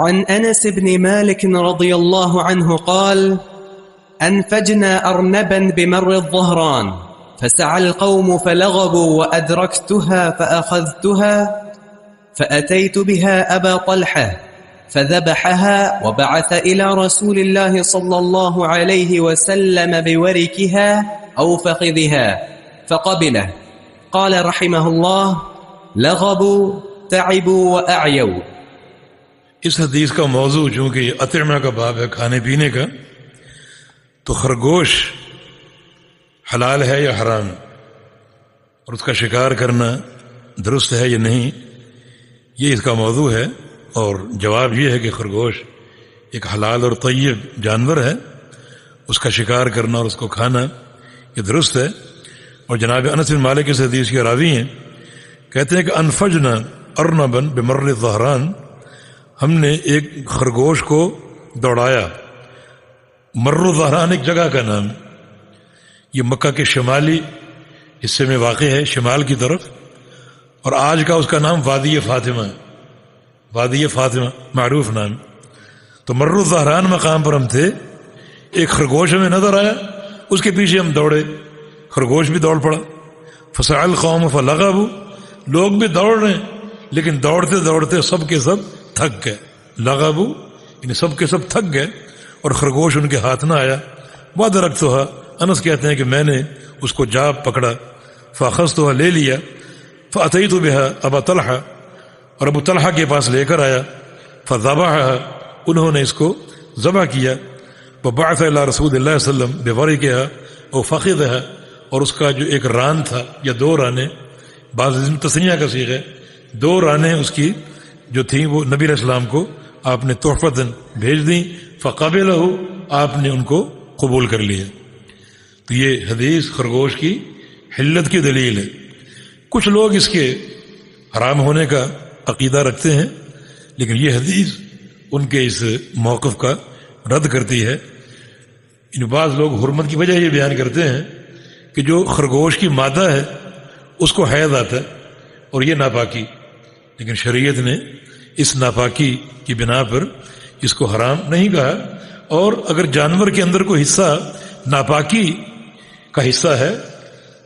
عن أنس بن مالك رضي الله عنه قال أنفجنا أرنبا بمر الظهران فسعى القوم فلغبوا وأدركتها فأخذتها فأتيت بها أبا طلحة فذبحها وبعث إلى رسول الله صلى الله عليه وسلم بوركها أو فخذها فقبله. قال رحمه الله لغبوا تعبوا وأعيوا. اس حدیث کا موضوع چونکہ یہ اطعمہ کا باب ہے، کھانے پینے کا، تو خرگوش حلال ہے یا حرام، اور اس کا شکار کرنا درست ہے یا نہیں، یہ اس کا موضوع ہے. اور جواب یہ ہے کہ خرگوش ایک حلال اور طیب جانور ہے، اس کا شکار کرنا اور اس کو کھانا یہ درست ہے. اور جناب انس بن مالک اس حدیث کے راوی ہیں، کہتے ہیں کہ انفجنا ارنبا بمر الظہران، ہم نے ایک خرگوش کو دوڑایا. مر الظہران ایک جگہ کا نام، یہ مکہ کے شمالی حصے میں واقع ہے، شمال کی طرف، اور آج کا اس کا نام وادی فاطمہ ہے. وادی فاطمہ معروف نام. تو مر الظہران مقام پر ہم تھے، ایک خرگوش ہمیں نظر آیا، اس کے پیچھے ہم دوڑے، خرگوش بھی دوڑ پڑا. فسعى القوم فلغبوا، لوگ بھی دوڑ رہے ہیں لیکن دوڑتے دوڑتے سب کے سب تھک گئے. لغبوا یعنی سب کے سب تھک گئے اور خرگوش ان کے ہاتھ نہ آیا. وادرکتها، انس کہتے ہیں کہ میں نے اس کو جا پکڑا. فاخذتها لے لیا. فاتيت بها ابا طلحہ، اور ابو طلحہ کے پاس لے کر آیا. فذبحها، انہوں نے اس کو ذبح کیا. وبعث الى رسول اللہ صلی اللہ علیہ وسلم بورکها او فخذها، اور اس کا جو ایک ران تھا یا دو رانے، بعض تسنیہ کا صیغہ ہے، دو رانے اس کی جو تھیں وہ نبی علیہ السلام کو آپ نے تحفتاً بھیج دیں. فقبلہ، آپ نے ان کو قبول کر لیا. تو یہ حدیث خرگوش کی حلت کی دلیل ہے. کچھ لوگ اس کے حرام ہونے کا عقیدہ رکھتے ہیں، لیکن یہ حدیث ان کے اس موقف کا رد کرتی ہے. بعض لوگ حرمت کی وجہ یہ بیان کرتے ہیں کہ جو خرگوش کی مادہ ہے اس کو حیض آتا ہے اور یہ ناپاکی، لیکن شریعت نے اس ناپاکی کی بنا پر اس کو حرام نہیں کہا. اور اگر جانور کے اندر کوئی حصہ ناپاکی کا حصہ ہے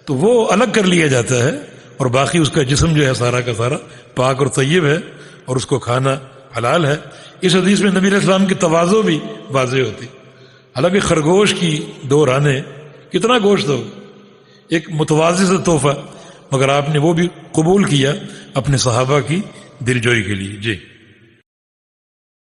تو وہ الگ کر لیا جاتا ہے، اور باقی اس کا جسم جو ہے سارا کا سارا پاک اور طیب ہے اور اس کو کھانا حلال ہے. اس حدیث میں نبی علیہ السلام کی تواضع بھی واضح ہوتی. حالانکہ خرگوش کی دو رانے کتنا گوشت ہو، ایک متوازی سے تحفہ، مگر آپ نے وہ بھی قبول کیا اپنے صحابہ کی دلجوئی کے لیے. جی